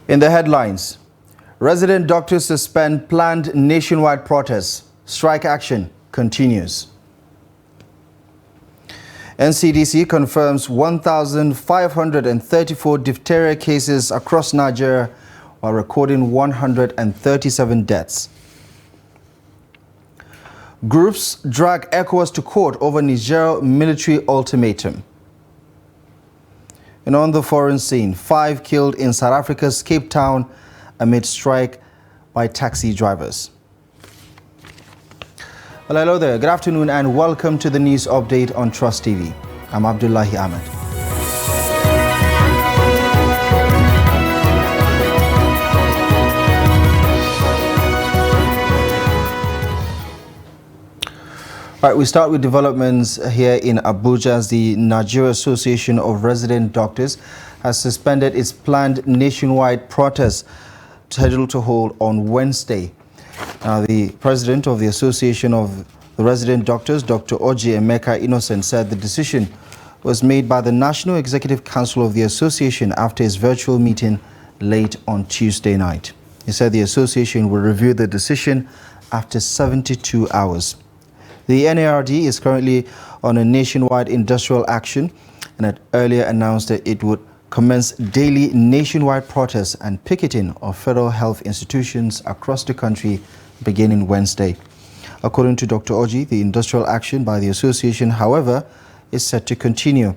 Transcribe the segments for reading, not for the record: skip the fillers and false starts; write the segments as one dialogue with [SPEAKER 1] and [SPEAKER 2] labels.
[SPEAKER 1] In the headlines, resident doctors suspend planned nationwide protests. Strike action continues. NCDC confirms 1,534 diphtheria cases across Nigeria while recording 137 deaths. Groups drag ECOWAS to court over Niger military ultimatum. And on the foreign scene, 5 killed in South Africa's Cape Town amid strike by taxi drivers. Well, hello there. Good afternoon and welcome to the news update on Trust TV. I'm Abdullahi Ahmed. All right, we start with developments here in Abuja as the Nigeria Association of Resident Doctors has suspended its planned nationwide protest scheduled to hold on Wednesday. The president of the Association of the Resident Doctors, Dr. Oji Emeka Innocent, said the decision was made by the National Executive Council of the Association after its virtual meeting late on Tuesday night. He said the association will review the decision after 72 hours. The NARD is currently on a nationwide industrial action and had earlier announced that it would commence daily nationwide protests and picketing of federal health institutions across the country beginning Wednesday. According to Dr. Oji, the industrial action by the association, however, is set to continue.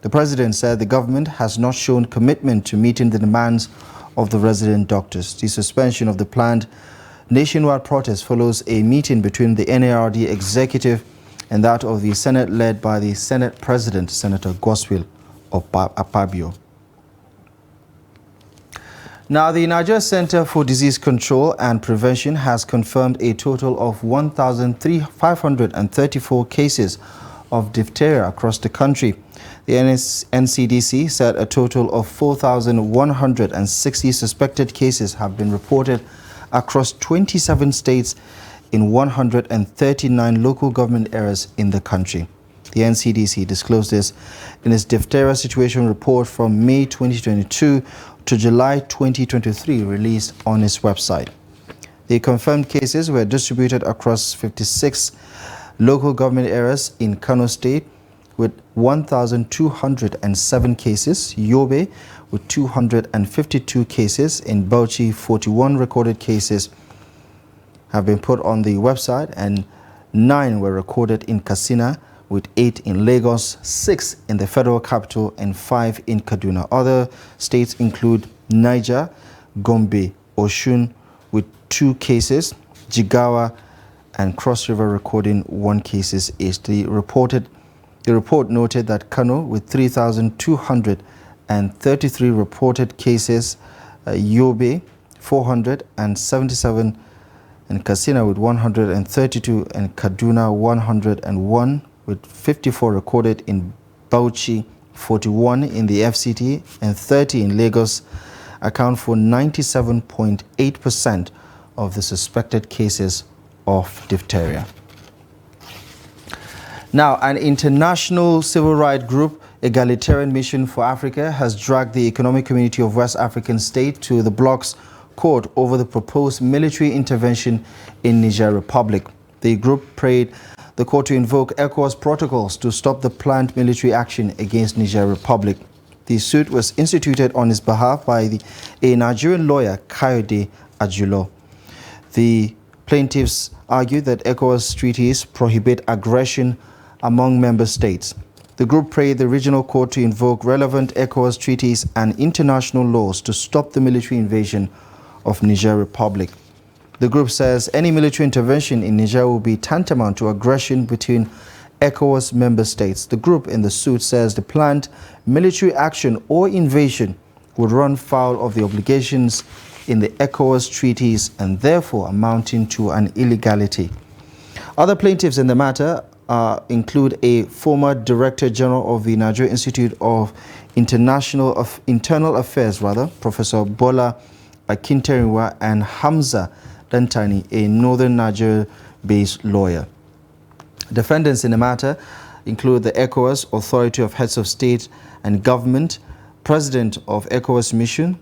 [SPEAKER 1] The president said the government has not shown commitment to meeting the demands of the resident doctors. The suspension of the planned nationwide protest follows a meeting between the NARD executive and that of the Senate led by the Senate President, Senator Godswill Akpabio. Now, the Nigeria Center for Disease Control and Prevention has confirmed a total of 1,534 cases of diphtheria across the country. The NCDC said a total of 4,160 suspected cases have been reported across 27 states in 139 local government areas in the country. The NCDC disclosed this in its diphtheria situation report from May 2022 to July 2023, released on its website. The confirmed cases were distributed across 56 local government areas in Kano State with 1,207 cases, Yobe with 252 cases, in Bauchi 41 recorded cases have been put on the website and 9 were recorded in Katsina with 8 in Lagos, 6 in the federal capital and 5 in Kaduna. Other states include Niger, Gombe, Osun with 2 cases, Jigawa and Cross River recording 1 cases each. The report noted that Kano with 3,233 reported cases, Yobe 477 and Katsina with 132 and Kaduna 101 with 54 recorded in Bauchi, 41 in the FCT and 30 in Lagos account for 97.8% of the suspected cases of diphtheria. Now, an international civil rights group, Egalitarian Mission for Africa, has dragged the Economic Community of West African States to the bloc's court over the proposed military intervention in Niger Republic. The group prayed the court to invoke ECOWAS protocols to stop the planned military action against Niger Republic. The suit was instituted on his behalf by a Nigerian lawyer, Kayode Ajulo. The plaintiffs argued that ECOWAS treaties prohibit aggression among member states. The group prayed the regional court to invoke relevant ECOWAS treaties and international laws to stop the military invasion of Niger Republic. The group says any military intervention in Niger will be tantamount to aggression between ECOWAS member states. The group in the suit says the planned military action or invasion would run foul of the obligations in the ECOWAS treaties and therefore amounting to an illegality. Other plaintiffs in the matter include a former Director General of the Nigeria Institute of Internal Affairs, Professor Bola Akinteriwa, and Hamza Dantani, a northern Nigeria-based lawyer. Defendants in the matter include the ECOWAS Authority of Heads of State and Government, President of ECOWAS Mission,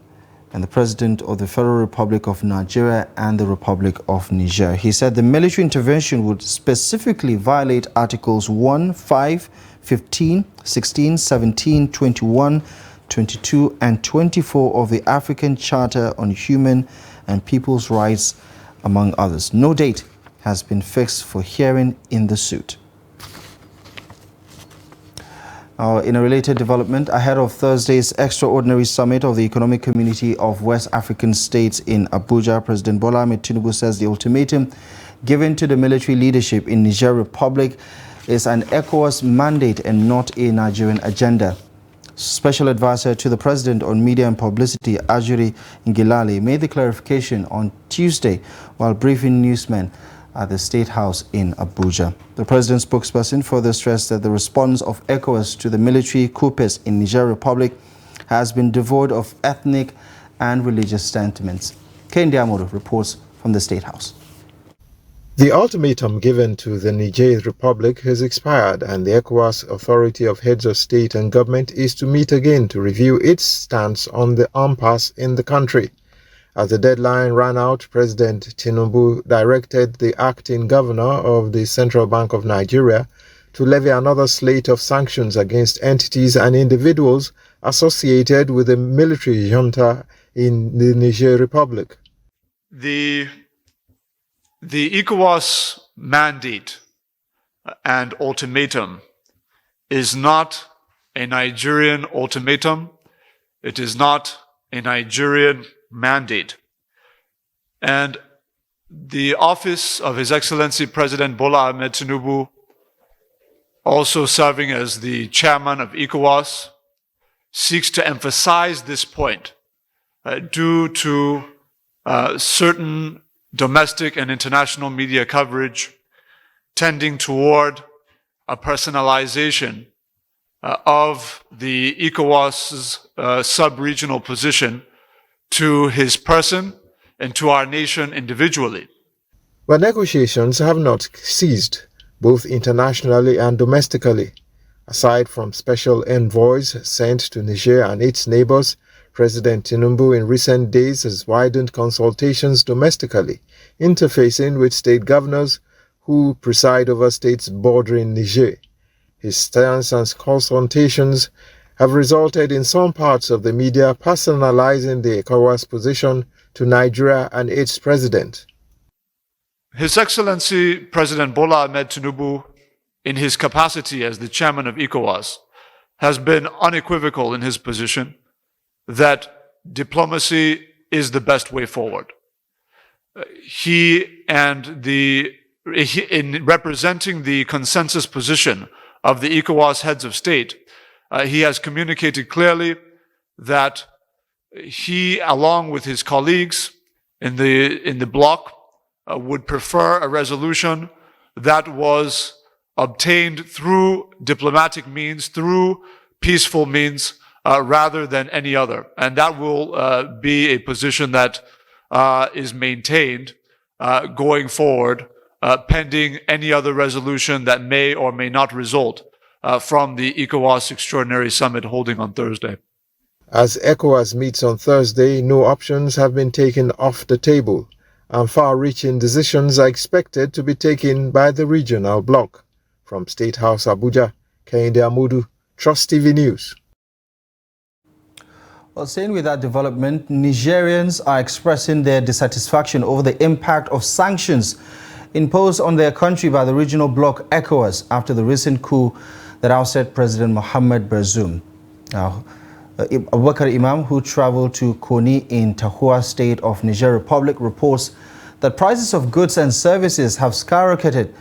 [SPEAKER 1] and the President of the Federal Republic of Nigeria and the Republic of Niger. He said the military intervention would specifically violate Articles 1, 5, 15, 16, 17, 21, 22 and 24 of the African Charter on Human and People's Rights, among others. No date has been fixed for hearing in the suit. In a related development, ahead of Thursday's extraordinary summit of the Economic Community of West African States in Abuja, President Bola Ahmed Tinubu says the ultimatum given to the military leadership in Niger Republic is an ECOWAS mandate and not a Nigerian agenda. Special advisor to the President on Media and Publicity, Ajuri Ngilale, made the clarification on Tuesday while briefing newsmen at the State House in Abuja. The President's spokesperson further stressed that the response of ECOWAS to the military coups in Niger Republic has been devoid of ethnic and religious sentiments. Kendi Amodo reports from the State House.
[SPEAKER 2] The ultimatum given to the Niger Republic has expired, and the ECOWAS Authority of Heads of State and Government is to meet again to review its stance on the impasse in the country. As the deadline ran out, President Tinubu directed the acting governor of the Central Bank of Nigeria to levy another slate of sanctions against entities and individuals associated with the military junta in the Niger Republic.
[SPEAKER 3] The ECOWAS mandate and ultimatum is not a Nigerian ultimatum. It is not a Nigerian mandate. And the office of His Excellency President Bola Ahmed Tinubu, also serving as the chairman of ECOWAS, seeks to emphasize this point due to certain domestic and international media coverage tending toward a personalization of the ECOWAS's sub-regional position to his person and to our nation individually.
[SPEAKER 2] But negotiations have not ceased, both internationally and domestically. Aside from special envoys sent to Niger and its neighbors, President Tinubu in recent days has widened consultations domestically, interfacing with state governors who preside over states bordering Niger. His stance and consultations have resulted in some parts of the media personalizing the ECOWAS position to Nigeria and its president.
[SPEAKER 3] His Excellency President Bola Ahmed Tinubu, in his capacity as the chairman of ECOWAS, has been unequivocal in his position that diplomacy is the best way forward. In representing the consensus position of the ECOWAS heads of state, he has communicated clearly that he, along with his colleagues in the bloc, would prefer a resolution that was obtained through diplomatic means, through peaceful means, rather than any other. And that will be a position that is maintained going forward, pending any other resolution that may or may not result from the ECOWAS Extraordinary Summit holding on Thursday.
[SPEAKER 2] As ECOWAS meets on Thursday, no options have been taken off the table, and far-reaching decisions are expected to be taken by the regional bloc. From State House Abuja, Kehinde Amudu, Trust TV News.
[SPEAKER 1] Well, staying with that development, Nigerians are expressing their dissatisfaction over the impact of sanctions imposed on their country by the regional bloc ECOWAS after the recent coup that ousted President Mohamed Bazoum. Now, Abubakar Imam, who traveled to Koni in Tahua State of Niger Republic, reports that prices of goods and services have skyrocketed,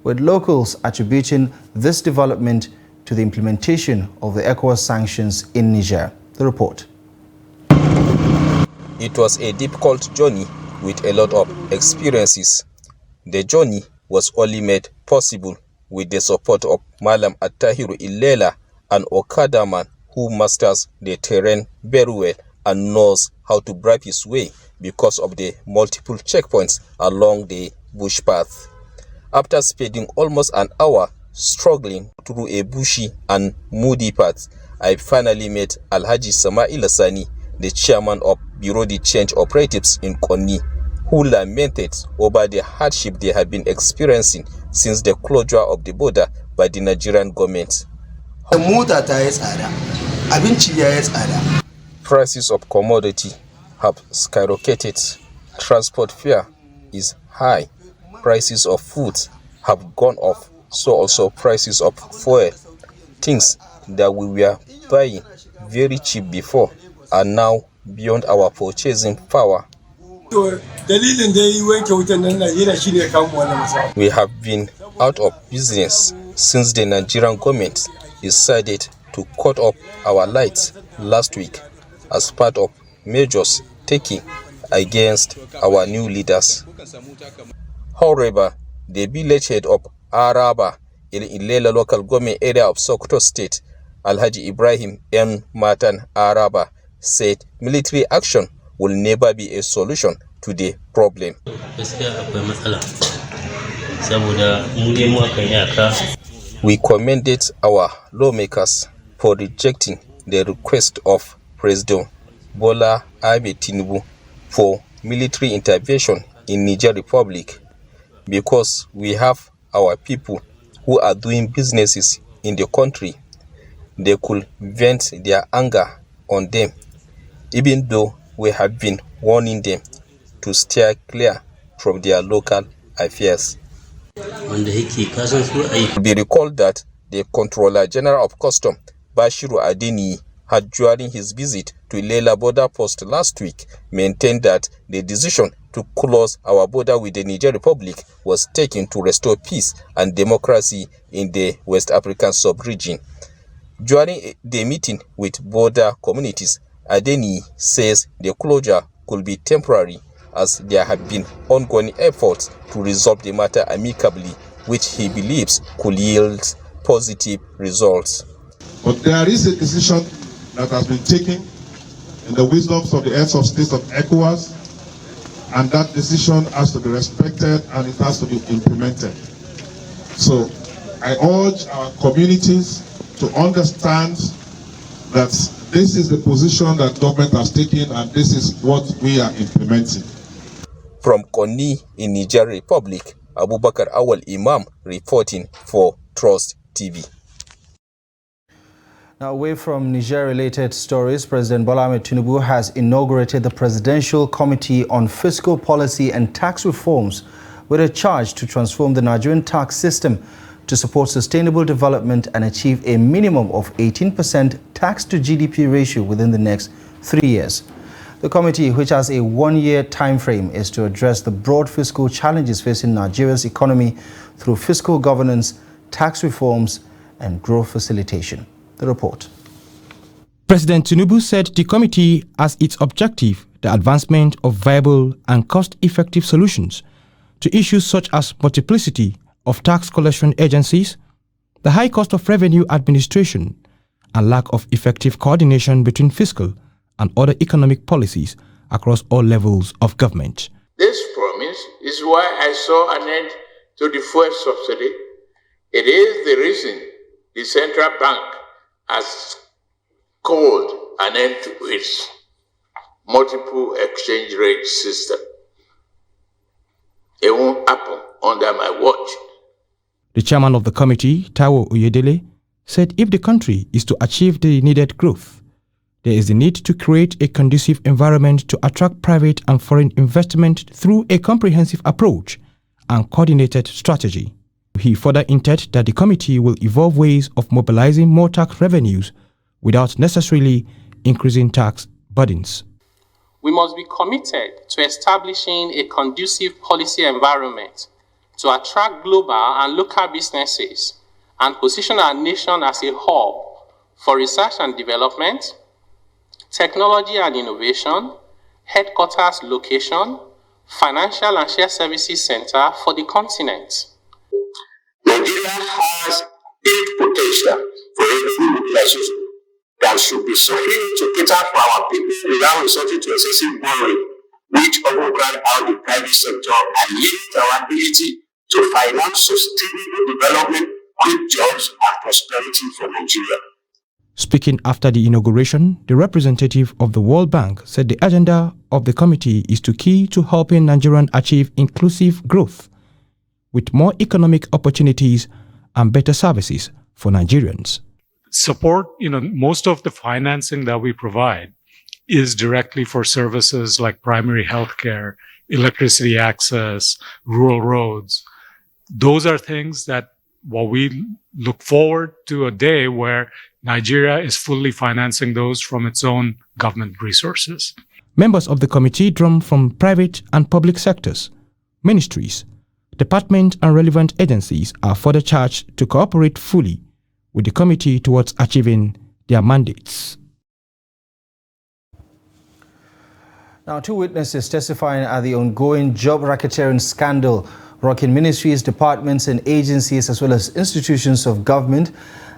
[SPEAKER 1] with locals attributing this development to the implementation of the ECOWAS sanctions in Niger. The report.
[SPEAKER 4] It was a difficult journey with a lot of experiences. The journey was only made possible with the support of Malam Attahiru Illela, an Okada man who masters the terrain very well and knows how to bribe his way because of the multiple checkpoints along the bush path. After spending almost an hour struggling through a bushy and muddy path, I finally met Alhaji Sama'ila Sani, the chairman of Bureau de Change Operatives in Konni, who lamented over the hardship they have been experiencing since the closure of the border by the Nigerian government. Prices of commodity have skyrocketed. Transport fare is high. Prices of food have gone up. So also prices of fuel. Things that we were buying very cheap before are now beyond our purchasing power. We have been out of business since the Nigerian government decided to cut off our lights last week as part of measures taken against our new leaders. However, the village head of Araba in Ilela local government area of Sokoto State, Alhaji Ibrahim M. Matan Araba, said military action will never be a solution to the problem. We commended our lawmakers for rejecting the request of President Bola Ahmed Tinubu for military intervention in Niger Republic, because we have our people who are doing businesses in the country. They could vent their anger on them, even though we have been warning them to steer clear from their local affairs. It be recalled that the Controller General of Custom, Bashiru Adeni, had during his visit to Ilela border post last week maintained that the decision to close our border with the Niger Republic was taken to restore peace and democracy in the West African sub-region. During the meeting with border communities, Adeni says the closure could be temporary as there have been ongoing efforts to resolve the matter amicably, which he believes could yield positive results.
[SPEAKER 5] But there is a decision that has been taken in the wisdoms of the heads of states of ECOWAS, and that decision has to be respected and it has to be implemented. So I urge our communities to understand that this is the position that government has taken and this is what we are implementing.
[SPEAKER 4] From Konni in Niger Republic, Abubakar Awal Imam reporting for Trust TV.
[SPEAKER 1] Now, away from Niger-related stories, President Bola Ahmed Tinubu has inaugurated the Presidential Committee on Fiscal Policy and Tax Reforms with a charge to transform the Nigerian tax system to support sustainable development and achieve a minimum of 18% tax-to-GDP ratio within the next 3 years. The committee, which has a one-year time frame, is to address the broad fiscal challenges facing Nigeria's economy through fiscal governance, tax reforms, and growth facilitation. The report.
[SPEAKER 6] President Tinubu said the committee has its objective the advancement of viable and cost-effective solutions to issues such as multiplicity of tax collection agencies, the high cost of revenue administration, and lack of effective coordination between fiscal and other economic policies across all levels of government.
[SPEAKER 7] This promise is why I saw an end to the fuel subsidy. It is the reason the central bank has called an end to its multiple exchange rate system. It won't happen under my watch.
[SPEAKER 6] The chairman of the committee, Taiwo Oyedele, said if the country is to achieve the needed growth, there is the need to create a conducive environment to attract private and foreign investment through a comprehensive approach and coordinated strategy. He further hinted that the committee will evolve ways of mobilizing more tax revenues without necessarily increasing tax burdens.
[SPEAKER 8] We must be committed to establishing a conducive policy environment to attract global and local businesses and position our nation as a hub for research and development, technology and innovation, headquarters location, financial and shared services center for the continent.
[SPEAKER 7] Nigeria has big potential for a full utilization that should be sufficient to cater for our people without resorting to excessive borrowing, which overcrowd out the private sector and limit our ability to finance sustainable development, good jobs, and prosperity for Nigeria.
[SPEAKER 6] Speaking after the inauguration, the representative of the World Bank said the agenda of the committee is key to helping Nigerians achieve inclusive growth with more economic opportunities and better services for Nigerians.
[SPEAKER 9] Support, most of the financing that we provide is directly for services like primary health care, electricity access, rural roads. Those are things that what we look forward to a day where Nigeria is fully financing those from its own government resources.
[SPEAKER 6] Members of the committee drawn from private and public sectors, ministries, departments and relevant agencies are further charged to cooperate fully with the committee towards achieving their mandates.
[SPEAKER 1] Now, 2 witnesses testifying at the ongoing job racketeering scandal rocking ministries, departments and agencies as well as institutions of government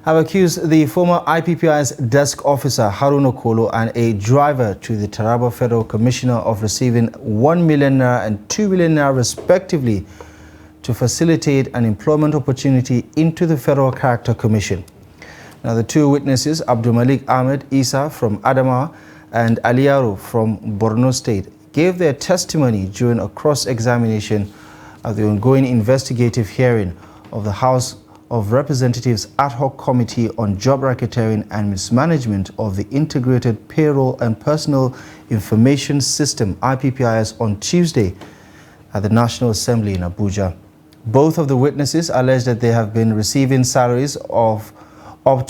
[SPEAKER 1] have accused the former IPPI's desk officer Haruna Kolo and a driver to the Taraba Federal Commissioner of receiving 1 million naira and 2 million naira respectively to facilitate an employment opportunity into the Federal Character Commission. Now, the 2 witnesses, Abdul Malik Ahmed Isa from Adamawa and Aliyaru from Borno State, gave their testimony during a cross-examination of the ongoing investigative hearing of the House of Representatives Ad Hoc Committee on Job Racketeering and Mismanagement of the Integrated Payroll and Personal Information System (IPPIS) on Tuesday at the National Assembly in Abuja. Both of the witnesses alleged that they have been receiving salaries for up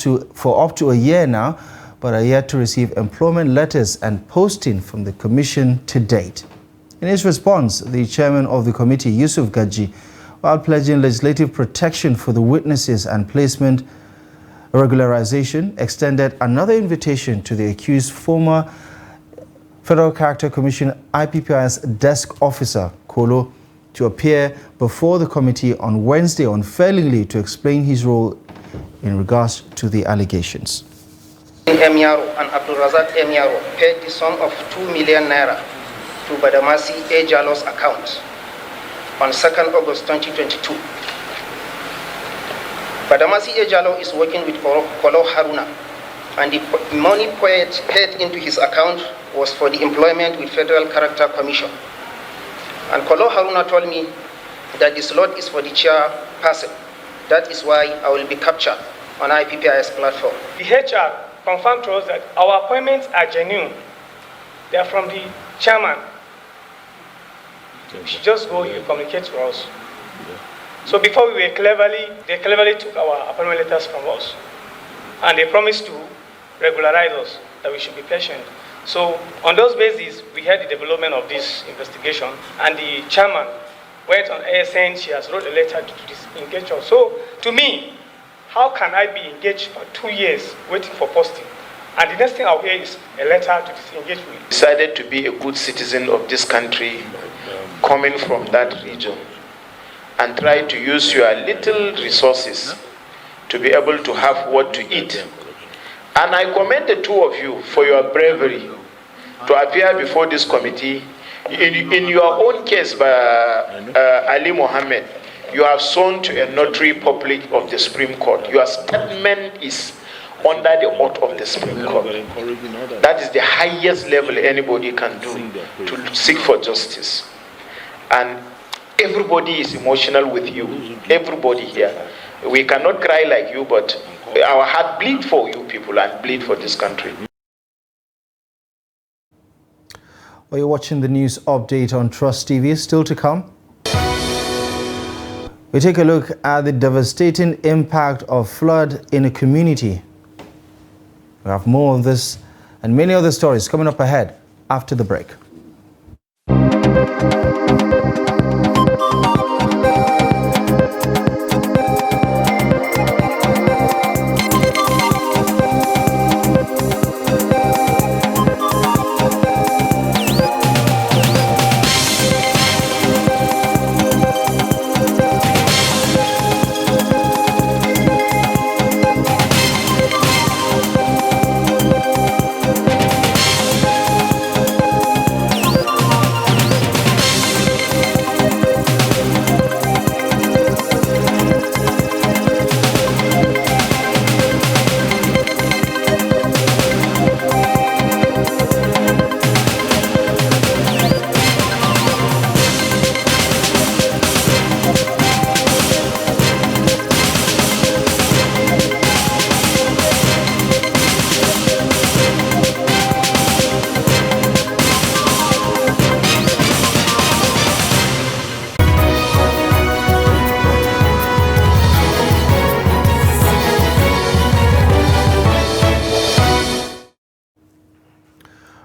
[SPEAKER 1] to a year now, but are yet to receive employment letters and posting from the commission to date. In his response, the chairman of the committee, Yusuf Gaji, while pledging legislative protection for the witnesses and placement regularization, extended another invitation to the accused former Federal Character Commission IPPI's desk officer, Kolo, to appear before the committee on Wednesday unfailingly to explain his role in regards to the allegations.
[SPEAKER 10] Emiaro and Abdulrazak Emiaro paid the sum of 2 million naira to Badamasi A. Jallo's account on 2nd August 2022. Badamasi A. Jallo is working with Kolo Haruna, and the money paid into his account was for the employment with Federal Character Commission. And Kolo Haruna told me that this lot is for the chairperson. That is why I will be captured on IPPIS platform.
[SPEAKER 11] The HR confirmed to us that our appointments are genuine. They are from the chairman. You should just go, you communicate to us. So before they cleverly took our appointment letters from us. And they promised to regularize us, that we should be patient. So on those bases, we had the development of this investigation, and the chairman went on air saying she has wrote a letter to disengage us. So to me, how can I be engaged for 2 years waiting for posting? And the next thing I'll hear is a letter to disengage me.
[SPEAKER 12] Decided to be a good citizen of this country, coming from that region, and try to use your little resources to be able to have what to eat. And I commend the 2 of you for your bravery to appear before this committee. In your own case, by Ali Mohammed, you have sworn to a notary public of the Supreme Court. Your statement is under the oath of the Supreme Court. That is the highest level anybody can do to seek for justice. And everybody is emotional with you. Everybody here. We cannot cry like you, but our heart bleeds for you people and bleed for this country.
[SPEAKER 1] Well, you're watching the news update on Trust TV. Still to come, we take a look at the devastating impact of flood in a community. We have more of this and many other stories coming up ahead after the break.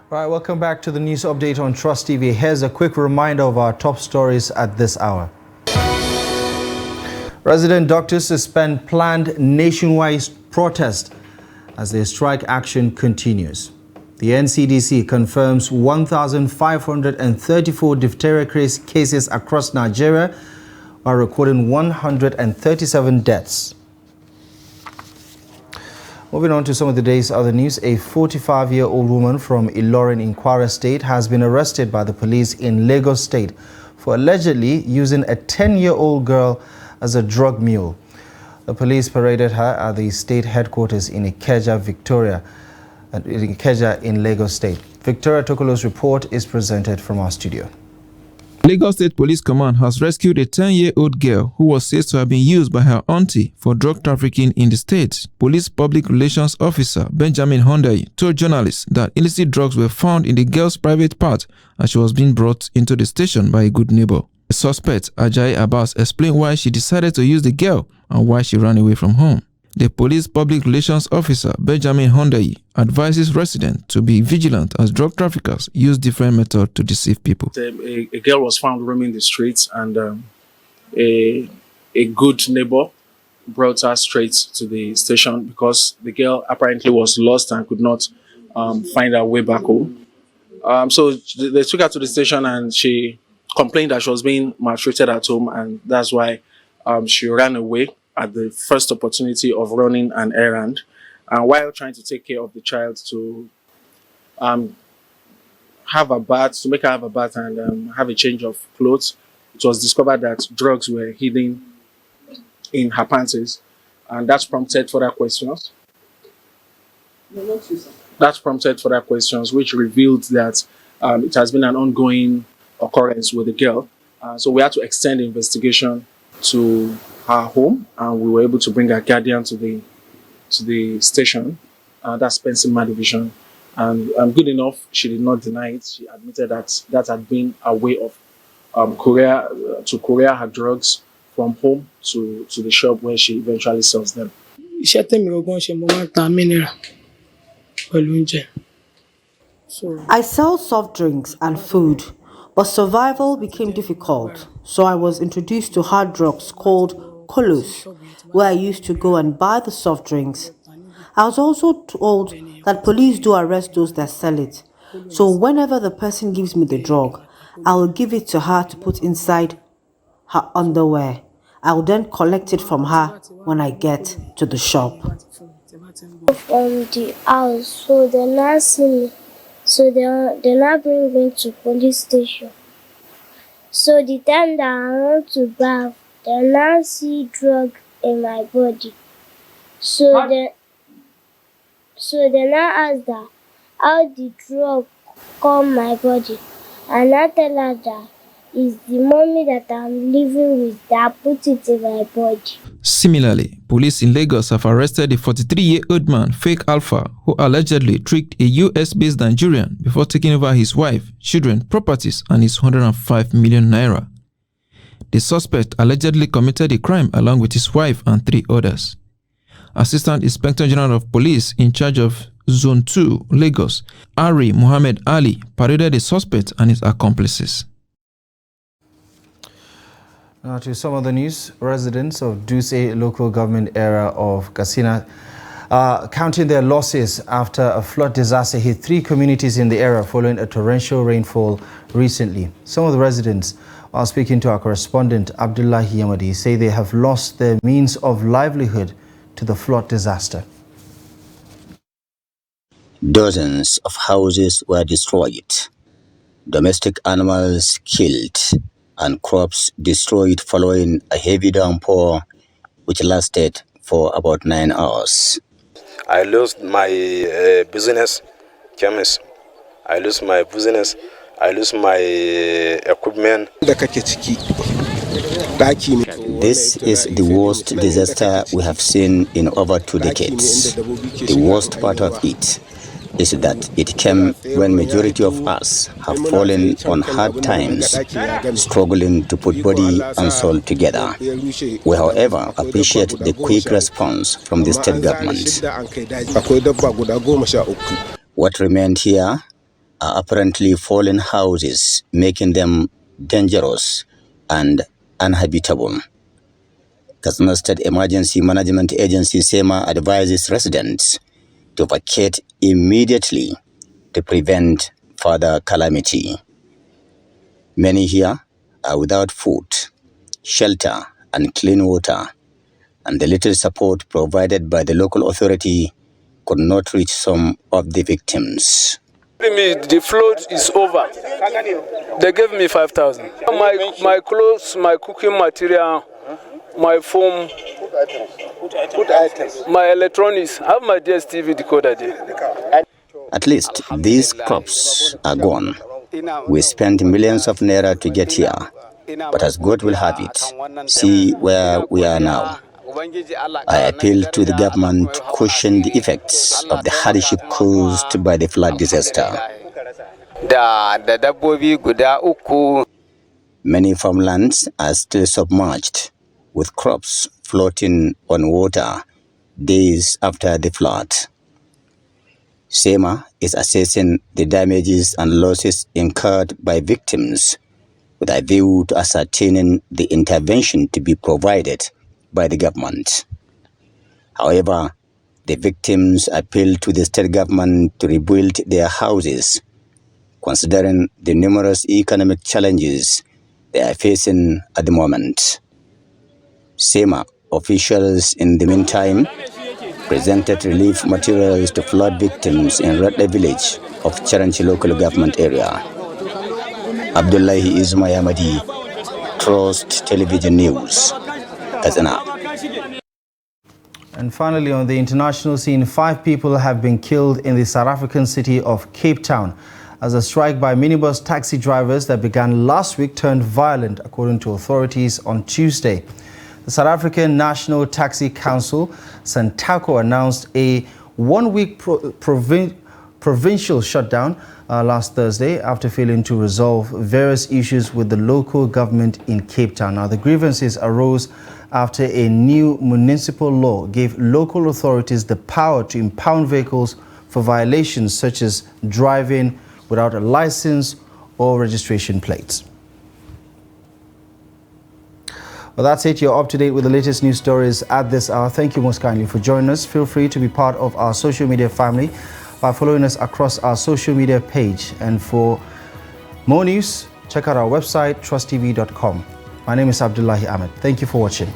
[SPEAKER 1] Right, welcome back to the news update on Trust TV. Here's a quick reminder of our top stories at this hour. Resident doctors suspend planned nationwide protest as their strike action continues. The NCDC confirms 1,534 diphtheria cases across Nigeria, while recording 137 deaths. Moving on to some of the day's other news, a 45-year-old woman from Ilorin in Kwara State has been arrested by the police in Lagos State for allegedly using a 10-year-old girl as a drug mule. The police paraded her at the state headquarters in Ikeja, in Lagos State. Victoria Tokolo's report is presented from our studio.
[SPEAKER 13] Lagos State Police Command has rescued a 10-year-old girl who was said to have been used by her auntie for drug trafficking in the state. Police Public Relations Officer Benjamin Hondayi told journalists that illicit drugs were found in the girl's private part as she was being brought into the station by a good neighbor. The suspect, Ajayi Abbas, explained why she decided to use the girl and why she ran away from home. The Police Public Relations Officer Benjamin Hondayi advises residents to be vigilant as drug traffickers use different methods to deceive people.
[SPEAKER 14] A girl was found roaming the streets, and a good neighbor brought her straight to the station because the girl apparently was lost and could not find her way back home. So they took her to the station, and she complained that she was being maltreated at home, and that's why she ran away at the first opportunity of running an errand. And while trying to take care of the child, to have a bath, to make her have a bath and have a change of clothes, it was discovered that drugs were hidden in her panties, and that's prompted further questions. That prompted further questions, which revealed that it has been an ongoing occurrence with the girl. So we had to extend the investigation to her home, and we were able to bring her guardian to the station. That's Pensilma Division, and good enough, she did not deny it. She admitted that had been a way of courier her drugs from home to the shop where she eventually sells them.
[SPEAKER 15] I sell soft drinks and food, but survival became difficult, so I was introduced to hard drugs called Kolos, where I used to go and buy the soft drinks. I was also told that police do arrest those that sell it, so whenever the person gives me the drug, I will give it to her to put inside her underwear. I will then collect it from her when I get to the shop.
[SPEAKER 16] From the house, so they now see me. So they now bring me to police station. So the time that I want to bath, they now see drug in my body. So they now ask that how the drug come my body. And I tell her that it's the mommy that I'm living with that put it in my body.
[SPEAKER 13] Similarly, police in Lagos have arrested a 43-year-old man, Fake Alpha, who allegedly tricked a US-based Nigerian before taking over his wife, children, properties, and his 105 million naira. The suspect allegedly committed a crime along with his wife and 3 others. Assistant Inspector General of Police in charge of Zone 2, Lagos, Ari Muhammad Ali, paraded the suspect and his accomplices.
[SPEAKER 1] Now to some of the news. Residents of Dutse local government area of Katsina counting their losses after a flood disaster hit 3 communities in the area following a torrential rainfall recently. Some of the residents, while speaking to our correspondent Abdullahi Yamadi, say they have lost their means of livelihood to the flood disaster.
[SPEAKER 17] Dozens of houses were destroyed, domestic animals killed, and crops destroyed following a heavy downpour which lasted for about 9 hours.
[SPEAKER 18] I lost my business, chemist. I lost my business. I lost my equipment.
[SPEAKER 17] This is the worst disaster we have seen in over 2 decades. The worst part of it is that it came when majority of us have fallen on hard times, struggling to put body and soul together. We, however, appreciate the quick response from the state government. What remained here are apparently fallen houses, making them dangerous and uninhabitable. Katsina State Emergency Management Agency SEMA advises residents to vacate immediately to prevent further calamity. Many here are without food, shelter, and clean water, and the little support provided by the local authority could not reach some of the victims.
[SPEAKER 19] The flood is over. They gave me 5,000. My clothes, my cooking material, my phone, my electronics. I have my DSTV decoder there.
[SPEAKER 17] At least these crops are gone. We spent millions of naira to get here, but as God will have it, see where we are now. I appeal to the government to cushion the effects of the hardship caused by the flood disaster. Many farmlands are still submerged, with crops floating on water days after the flood. SEMA is assessing the damages and losses incurred by victims with a view to ascertaining the intervention to be provided by the government. However, the victims appeal to the state government to rebuild their houses, considering the numerous economic challenges they are facing at the moment. SEMA officials, in the meantime, presented relief materials to flood victims in Radda village of Charanchi local government area. Abdullahi Ismayamadi, Trust Television News, Katsina.
[SPEAKER 1] And finally, on the international scene, 5 people have been killed in the South African city of Cape Town as a strike by minibus taxi drivers that began last week turned violent, according to authorities on Tuesday. The South African National Taxi Council, SANTACO, announced a one-week provincial shutdown last Thursday after failing to resolve various issues with the local government in Cape Town. Now, the grievances arose after a new municipal law gave local authorities the power to impound vehicles for violations such as driving without a license or registration plates. Well, that's it. You're up to date with the latest news stories at this hour. Thank you most kindly for joining us. Feel free to be part of our social media family by following us across our social media page. And for more news, check out our website, trusttv.com. My name is Abdullahi Ahmed. Thank you for watching.